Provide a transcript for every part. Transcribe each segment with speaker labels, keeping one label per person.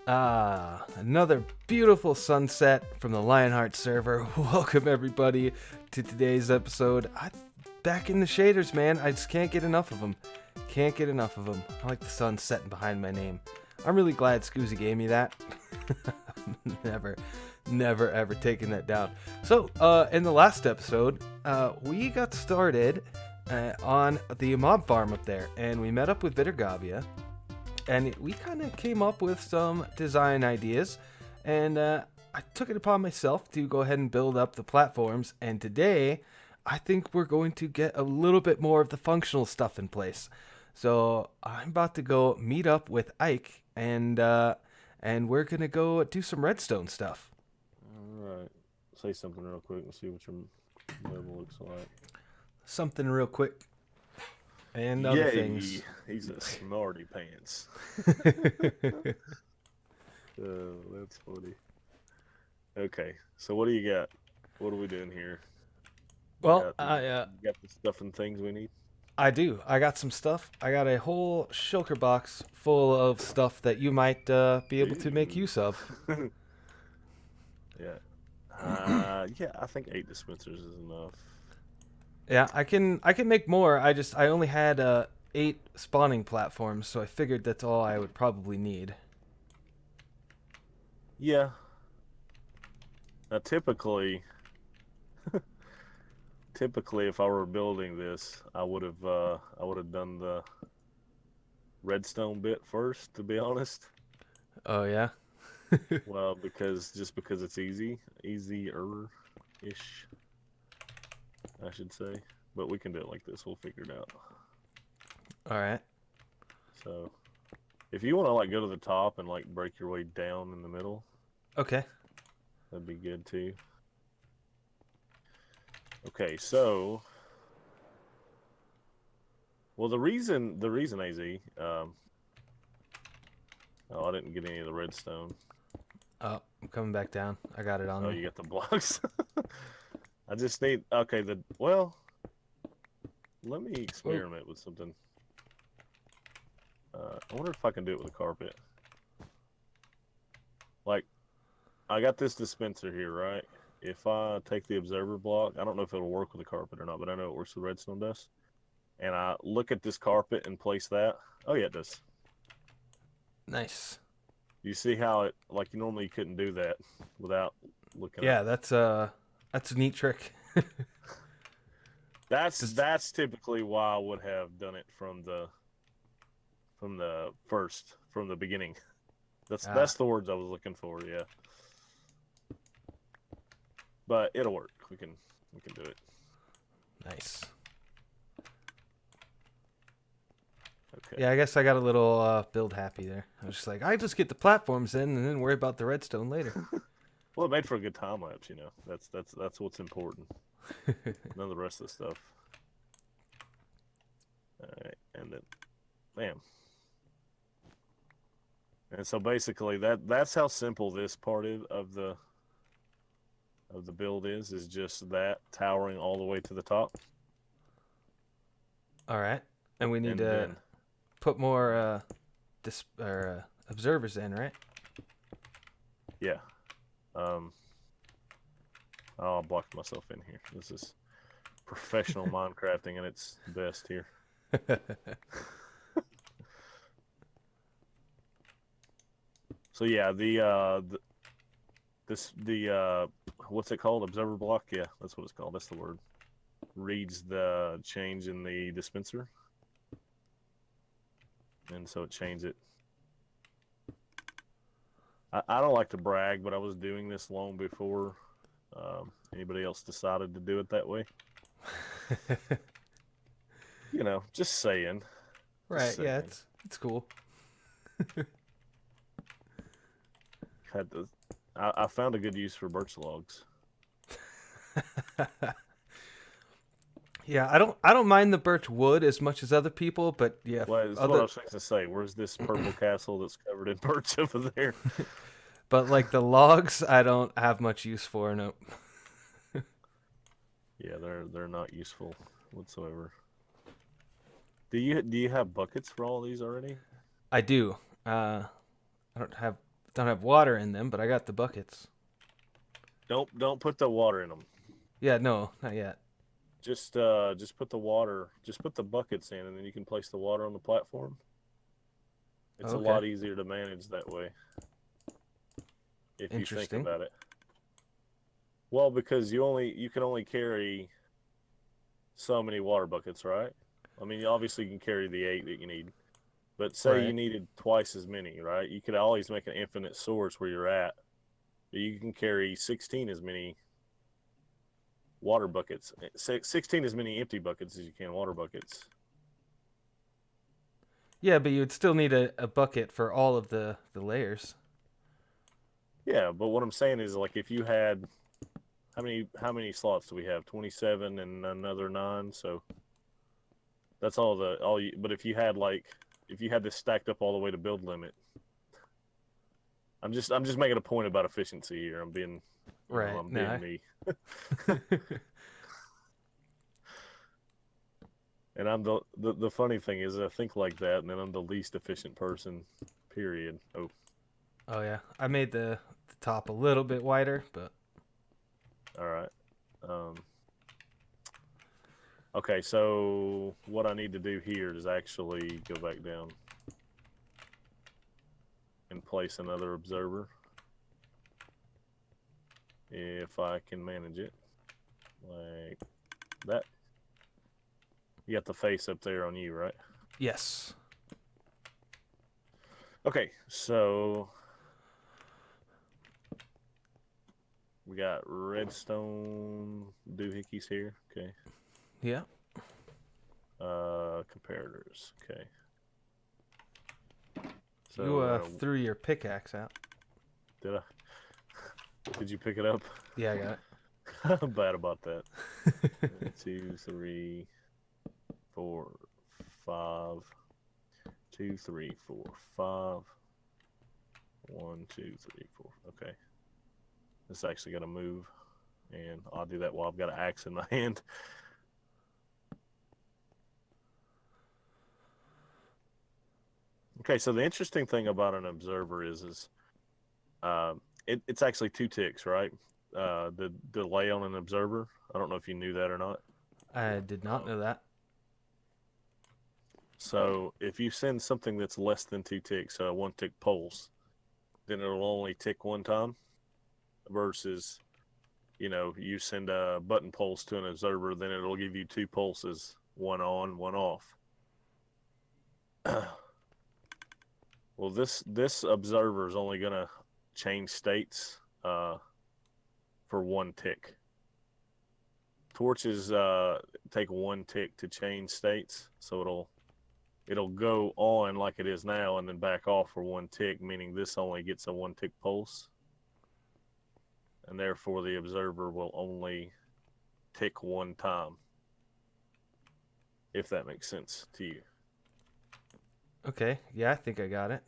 Speaker 1: Another beautiful sunset from the Lionheart server. Welcome everybody to today's episode. Back in the shaders, man. I just can't get enough of them. Can't get enough of them. I like the sun setting behind my name. I'm really glad Scoozy gave me that. never ever taken that down. So, in the last episode, we got started on the mob farm up there, and we met up with Bittergavia. And we kind of came up with some design ideas, and I took it upon myself to go ahead and build up the platforms. And today, I think we're going to get a little bit more of the functional stuff in place. So I'm about to go meet up with Ike, and we're gonna go do some redstone stuff.
Speaker 2: All right, say something real quick and see what your level looks like.
Speaker 1: Something real quick. And other things.
Speaker 2: He's a smarty pants. Oh, that's funny. Okay, so what do you got? What are we doing here?
Speaker 1: Well,
Speaker 2: you got the stuff and things we need?
Speaker 1: I do. I got some stuff. I got a whole shulker box full of stuff that you might be able to make use of.
Speaker 2: Yeah. Yeah, I think 8 dispensers is enough.
Speaker 1: Yeah, I can make more. I only had 8 spawning platforms, so I figured that's all I would probably need.
Speaker 2: Yeah. Now typically if I were building this, I would have done the redstone bit first, to be honest.
Speaker 1: Oh yeah.
Speaker 2: Well, because it's easier-ish, I should say. But we can do it like this. We'll figure it out.
Speaker 1: All right.
Speaker 2: So, if you want to like go to the top and like break your way down in the middle,
Speaker 1: okay,
Speaker 2: that'd be good too. Okay, so, well, the reason AZ, oh, I didn't get any of the redstone.
Speaker 1: Oh, I'm coming back down. I got it on
Speaker 2: Oh,
Speaker 1: me.
Speaker 2: you got the blocks. I just need, okay, well, let me experiment with something. I wonder if I can do it with a carpet. Like, I got this dispenser here, right? If I take the observer block, I don't know if it'll work with a carpet or not, but I know it works with redstone dust. And I look at this carpet and place that. Oh, yeah, it does.
Speaker 1: Nice.
Speaker 2: You see how it, like, normally you couldn't do that without looking
Speaker 1: Yeah,
Speaker 2: at it.
Speaker 1: that's a neat trick.
Speaker 2: That's typically why I would have done it from the beginning. That's the words I was looking for, yeah. But it'll work. We can do it.
Speaker 1: Nice.
Speaker 2: Okay.
Speaker 1: Yeah, I guess I got a little build happy there. I was just like, I just get the platforms in and then worry about the redstone later.
Speaker 2: Well, it made for a good time lapse, you know. That's what's important. None of the rest of the stuff. All right, and then, bam. And so basically, that's how simple this part of the build is just that towering all the way to the top.
Speaker 1: All right, and we need to put more observers in, right?
Speaker 2: Yeah. I'll block myself in here. This is professional Minecrafting at its best here. So yeah, the what's it called? Observer block? Yeah, that's what it's called. That's the word. Reads the change in the dispenser. And so it changed it. I don't like to brag, but I was doing this long before anybody else decided to do it that way. You know, just saying.
Speaker 1: Right,
Speaker 2: just saying.
Speaker 1: Yeah, it's cool.
Speaker 2: I found a good use for birch logs.
Speaker 1: Yeah, I don't mind the birch wood as much as other people, but yeah.
Speaker 2: Well, that's what I was trying to say. Where's this purple castle that's covered in birch over there?
Speaker 1: But like the logs, I don't have much use for. Nope.
Speaker 2: Yeah, they're not useful whatsoever. Do you have buckets for all these already?
Speaker 1: I do. I don't have Don't have water in them, but I got the buckets.
Speaker 2: Don't put the water in them.
Speaker 1: Yeah, no, not yet.
Speaker 2: Just put the water. Just put the buckets in, and then you can place the water on the platform. It's a lot easier to manage that way. If you think about it. Well, because you can only carry so many water buckets, right? I mean, obviously you can carry the 8 that you need, but say you needed twice as many, right? You could always make an infinite source where you're at. You can carry 16 as many water buckets, 16 as many empty buckets as you can water buckets.
Speaker 1: Yeah, but you would still need a bucket for all of the layers.
Speaker 2: Yeah, but what I'm saying is, like, if you had how many slots do we have? 27 and another 9, so that's all you, but if you had this stacked up all the way to build limit. I'm just making a point about efficiency here. I'm being me. And I'm the funny thing is I think like that, and then I'm the least efficient person, period.
Speaker 1: Oh yeah, I made the top a little bit wider, but
Speaker 2: all right. Okay, so what I need to do here is actually go back down and place another observer, if I can manage it, like that. You got the face up there on you, right?
Speaker 1: Yes.
Speaker 2: Okay, so we got redstone doohickeys here. Okay.
Speaker 1: Yeah.
Speaker 2: Comparators. Okay. So
Speaker 1: you threw your pickaxe out.
Speaker 2: Did I? Did you pick it up?
Speaker 1: Yeah, I got it.
Speaker 2: I'm bad about that. 1, 2, 3, 4, 5. 2, 3, 4, 5. 1, 2, 3, 4. Okay. This actually got to move, and I'll do that while I've got an axe in my hand. Okay, so the interesting thing about an observer is it's actually 2 ticks, right? The delay on an observer. I don't know if you knew that or not.
Speaker 1: I did not know that.
Speaker 2: So if you send something that's less than 2 ticks, a 1 tick pulse, then it'll only tick 1 time. Versus, you send a button pulse to an observer, then it'll give you 2 pulses, 1 on, 1 off. Well, this observer is only gonna change states for 1 tick. Torches take 1 tick to change states, so it'll go on like it is now and then back off for 1 tick, meaning this only gets a 1 tick pulse, and therefore the observer will only tick 1 time, if that makes sense to you.
Speaker 1: Okay, yeah, I think I got it.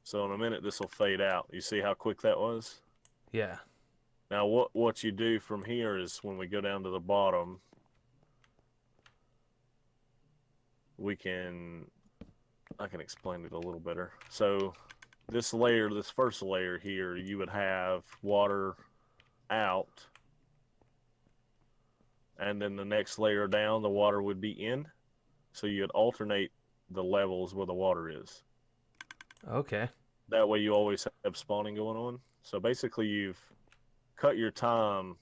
Speaker 2: So in a minute this will fade out. You see how quick that was?
Speaker 1: Yeah.
Speaker 2: Now what you do from here is when we go down to the bottom, I can explain it a little better. So this first layer here, you would have water out, and then the next layer down, the water would be in. So you'd alternate the levels where the water is.
Speaker 1: Okay.
Speaker 2: That way you always have spawning going on. So basically you've cut your time.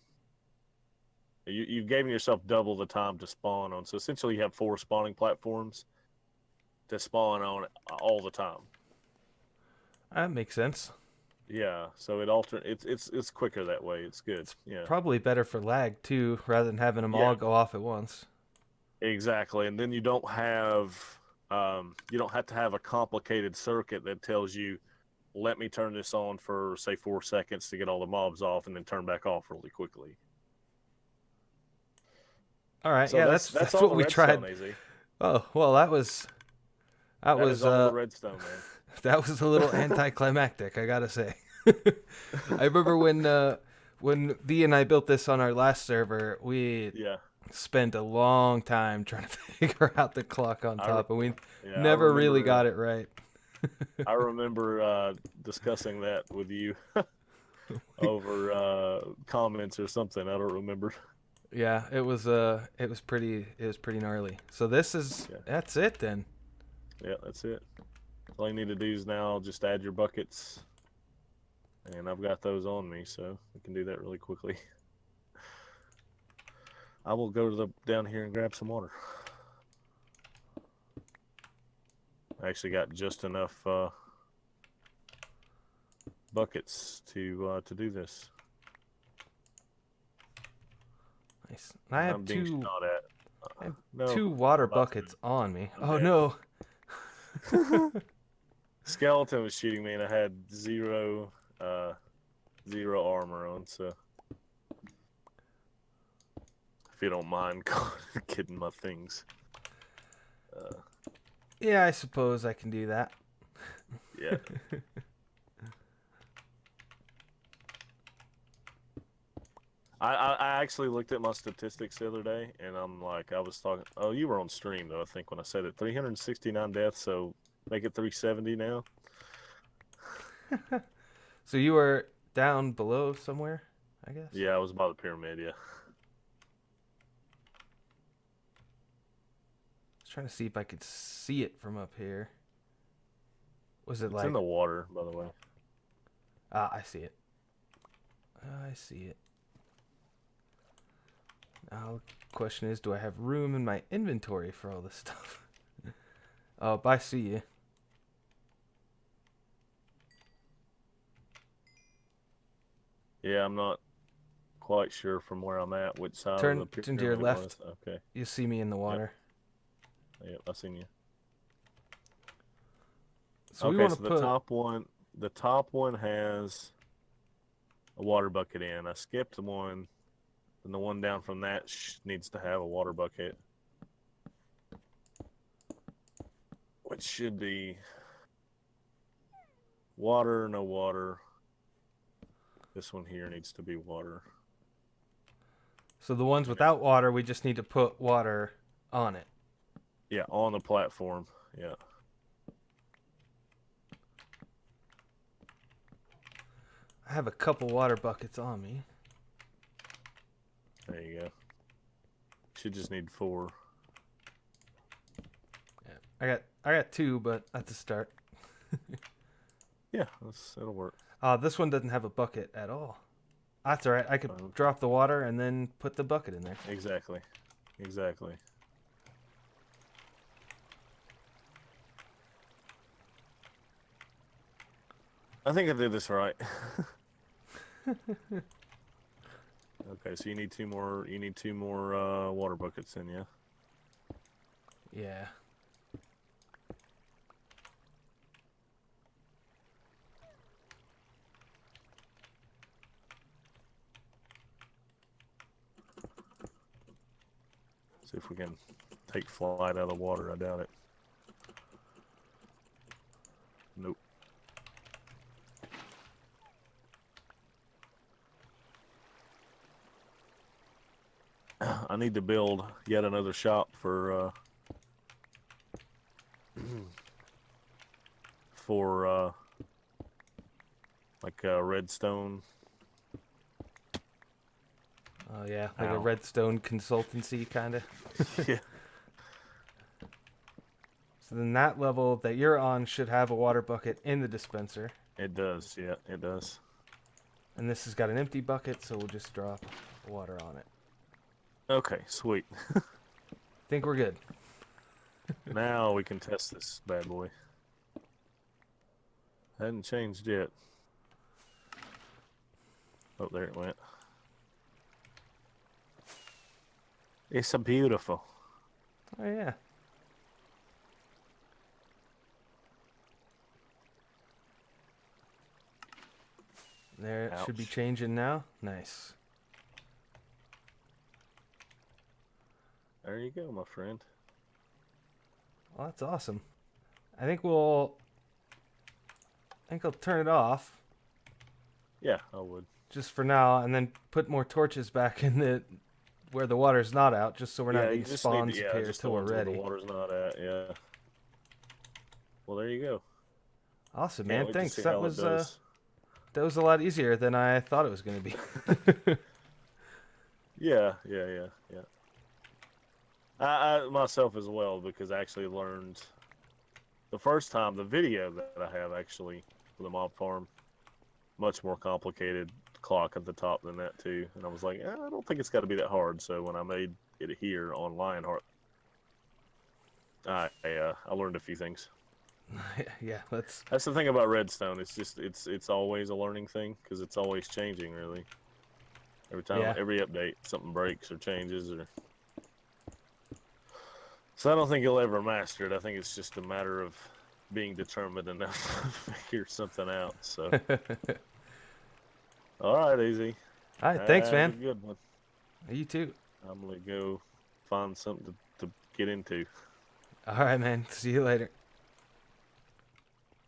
Speaker 2: You've given yourself double the time to spawn on. So essentially you have 4 spawning platforms to spawn on all the time.
Speaker 1: That makes sense.
Speaker 2: Yeah, so it's quicker that way. It's good. Yeah.
Speaker 1: Probably better for lag too, rather than having them all go off at once.
Speaker 2: Exactly, and then you don't have to have a complicated circuit that tells you, let me turn this on for say 4 seconds to get all the mobs off, and then turn back off really quickly.
Speaker 1: All right,
Speaker 2: so
Speaker 1: yeah, that's what we tried. Oh well, that was
Speaker 2: all the redstone, man.
Speaker 1: That was a little anticlimactic, I gotta say. I remember when V and I built this on our last server, we spent a long time trying to figure out the clock on top, and we never really got it right.
Speaker 2: I remember discussing that with you over comments or something. I don't remember.
Speaker 1: Yeah, it was pretty gnarly. So
Speaker 2: Yeah,
Speaker 1: that's it then.
Speaker 2: yeah, that's it. All you need to do is now just add your buckets, and I've got those on me, so we can do that really quickly. I will go to the down here and grab some water. I actually got just enough buckets to do this.
Speaker 1: Nice. I have
Speaker 2: I'm being
Speaker 1: two
Speaker 2: shot at.
Speaker 1: I have
Speaker 2: No,
Speaker 1: two water
Speaker 2: I'm about
Speaker 1: buckets on me.
Speaker 2: I'm
Speaker 1: Oh
Speaker 2: dead.
Speaker 1: no.
Speaker 2: Skeleton was shooting me, and I had zero armor on. So, if you don't mind getting my things,
Speaker 1: Yeah, I suppose I can do that.
Speaker 2: yeah. I actually looked at my statistics the other day, and I'm like, I was talking. Oh, you were on stream though, I think, when I said it. 369 deaths, so make it 370 now.
Speaker 1: So you were down below somewhere, I guess.
Speaker 2: Yeah, I was by the pyramid. Yeah,
Speaker 1: I was trying to see if I could see it from up here. Was it
Speaker 2: it's
Speaker 1: like?
Speaker 2: in the water, by the way.
Speaker 1: Ah, I see it. I see it. Now, the question is, do I have room in my inventory for all this stuff? Oh, I see you.
Speaker 2: Yeah, I'm not quite sure from where I'm at which side
Speaker 1: Turn
Speaker 2: of the
Speaker 1: to your
Speaker 2: pyramid it
Speaker 1: left.
Speaker 2: was. Okay.
Speaker 1: You see me in the water.
Speaker 2: Yep, I seen you.
Speaker 1: So we
Speaker 2: Okay,
Speaker 1: want
Speaker 2: so
Speaker 1: to put.
Speaker 2: the top one has a water bucket in. I skipped the one, and the one down from that needs to have a water bucket, which should be water, no water. This one here needs to be water.
Speaker 1: So the ones without water, we just need to put water on it.
Speaker 2: Yeah, on the platform. Yeah.
Speaker 1: I have a couple water buckets on me.
Speaker 2: There you go. Should just need 4.
Speaker 1: Yeah, I got 2, but that's a start.
Speaker 2: Yeah, that'll work.
Speaker 1: This one doesn't have a bucket at all. That's all right. I could
Speaker 2: Fine.
Speaker 1: drop the water and then put the bucket in there.
Speaker 2: Exactly. Exactly. I think I did this right. Okay, so you need 2 more. You need 2 more water buckets in, yeah.
Speaker 1: Yeah.
Speaker 2: See if we can take flight out of the water. I doubt it. Nope. I need to build yet another shop for like Redstone.
Speaker 1: Oh yeah, like a
Speaker 2: Ow.
Speaker 1: Redstone consultancy kind of.
Speaker 2: Yeah.
Speaker 1: So then that level that you're on should have a water bucket in the dispenser.
Speaker 2: It does. Yeah, it does.
Speaker 1: And this has got an empty bucket, so we'll just drop water on it.
Speaker 2: Okay, sweet.
Speaker 1: Think we're good.
Speaker 2: Now we can test this bad boy. Hadn't changed yet. Oh, there it went. It's a beautiful.
Speaker 1: Oh yeah. There it should be
Speaker 2: Ouch.
Speaker 1: changing now. Nice.
Speaker 2: There you go, my friend.
Speaker 1: Well, that's awesome. I think I'll turn it off
Speaker 2: Yeah, I would.
Speaker 1: just for now, and then put more torches back in the where the water's not out, just so we're not
Speaker 2: you
Speaker 1: getting
Speaker 2: just
Speaker 1: spawns
Speaker 2: need to,
Speaker 1: up here
Speaker 2: just
Speaker 1: till
Speaker 2: the
Speaker 1: we're
Speaker 2: ones where
Speaker 1: ready.
Speaker 2: the water's not at, yeah. Well, there you go.
Speaker 1: Awesome,
Speaker 2: Can't
Speaker 1: man.
Speaker 2: wait to
Speaker 1: Thanks.
Speaker 2: see
Speaker 1: That
Speaker 2: how it does.
Speaker 1: was a lot easier than I thought it was going to be.
Speaker 2: Yeah. I myself as well, because I actually learned the first time the video that I have actually for the mob farm, much more complicated clock at the top than that too. And I was like, I don't think it's got to be that hard. So when I made it here on Lionheart, I learned a few things.
Speaker 1: Yeah,
Speaker 2: That's the thing about Redstone. It's just it's always a learning thing, because it's always changing. Really, every time,
Speaker 1: Yeah.
Speaker 2: every update, something breaks or changes, or so I don't think you'll ever master it. I think it's just a matter of being determined enough to figure something out. So, all right, Easy.
Speaker 1: All right, thanks,
Speaker 2: Have a
Speaker 1: man.
Speaker 2: good one.
Speaker 1: You too.
Speaker 2: I'm gonna go find something to get into.
Speaker 1: All right, man. See you later.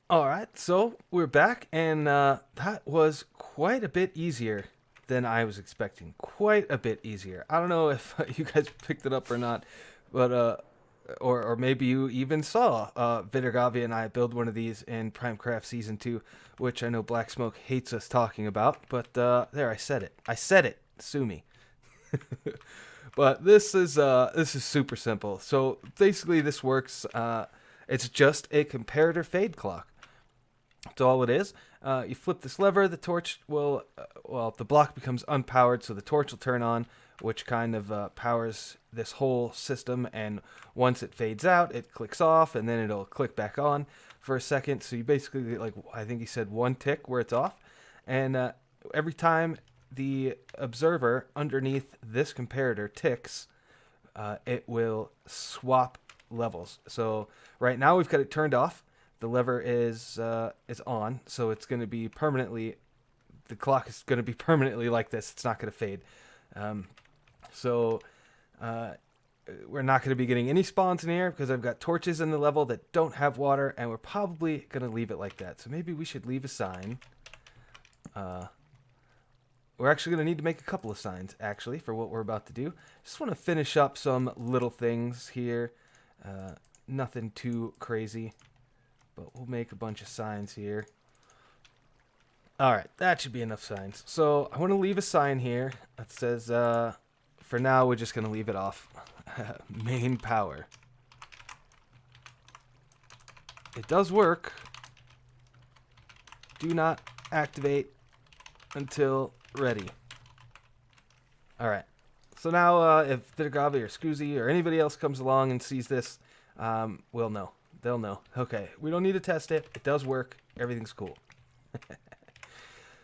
Speaker 1: All right, so we're back, and that was quite a bit easier than I was expecting. Quite a bit easier. I don't know if you guys picked it up or not, but or maybe you even saw Viddergavia and I build one of these in Primecraft Season 2, which I know Black Smoke hates us talking about, but there, I said it. I said it. Sue me. But this is super simple. So basically this works, it's just a comparator fade clock. That's all it is. You flip this lever, the torch will, the block becomes unpowered, so the torch will turn on, which kind of powers this whole system, and once it fades out, it clicks off, and then it'll click back on for a second. So you basically get, like, I think he said one tick where it's off, and every time the observer underneath this comparator ticks, it will swap levels. So right now we've got it turned off. The lever is on, so it's going to be permanently, the clock is going to be permanently like this. It's not going to fade. So we're not going to be getting any spawns in here because I've got torches in the level that don't have water, and we're probably going to leave it like that. So maybe we should leave a sign. We're actually going to need to make a couple of signs, actually, for what we're about to do. Just want to finish up some little things here. Nothing too crazy, but we'll make a bunch of signs here. All right, that should be enough signs. So I want to leave a sign here that says, for now, we're just going to leave it off. Main power. It does work. Do not activate until ready. All right. So now if Viddergavia or Scoozy or anybody else comes along and sees this, we'll know. They'll know. Okay, we don't need to test it. It does work. Everything's cool.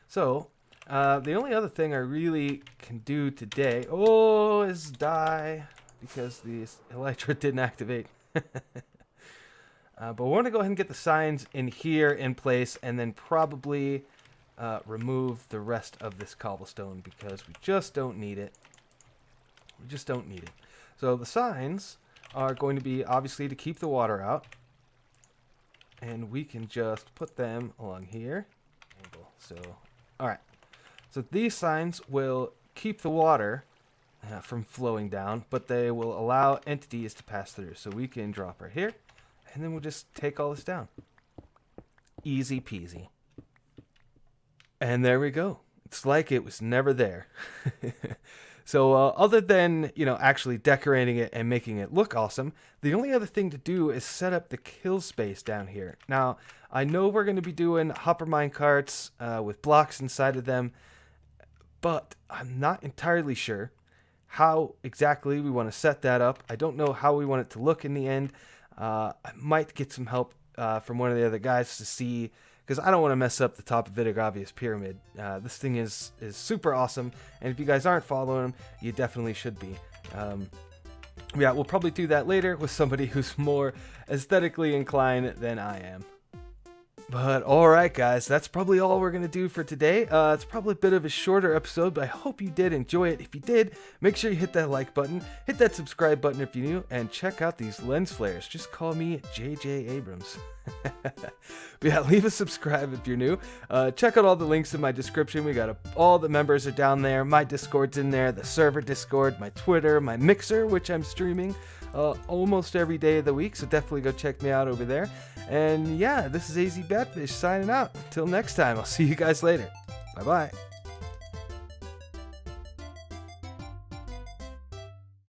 Speaker 1: So, the only other thing I really can do today, is die, because the elytra didn't activate. But we want to go ahead and get the signs in here in place, and then probably remove the rest of this cobblestone, because we just don't need it. We just don't need it. So the signs are going to be, obviously, to keep the water out. And we can just put them along here. So, all right. So these signs will keep the water from flowing down, but they will allow entities to pass through. So we can drop right here, and then we'll just take all this down. Easy peasy. And there we go. It's like it was never there. So other than, actually decorating it and making it look awesome, the only other thing to do is set up the kill space down here. Now, I know we're going to be doing hopper mine carts with blocks inside of them, but I'm not entirely sure how exactly we want to set that up. I don't know how we want it to look in the end. I might get some help from one of the other guys to see, because I don't want to mess up the top of Viddergavia's pyramid. This thing is super awesome, and if you guys aren't following him, you definitely should be. Yeah, we'll probably do that later with somebody who's more aesthetically inclined than I am. But alright guys, that's probably all we're going to do for today. It's probably a bit of a shorter episode, but I hope you did enjoy it. If you did, make sure you hit that like button, hit that subscribe button if you're new, and check out these lens flares. Just call me JJ Abrams. But yeah, leave a subscribe if you're new. Check out all the links in my description. We got all the members are down there. My Discord's in there, the server Discord, my Twitter, my Mixer, which I'm streaming. almost every day of the week, so definitely go check me out over there. And yeah, this is AZ Batfish signing out. Until next time, I'll see you guys later. Bye-bye.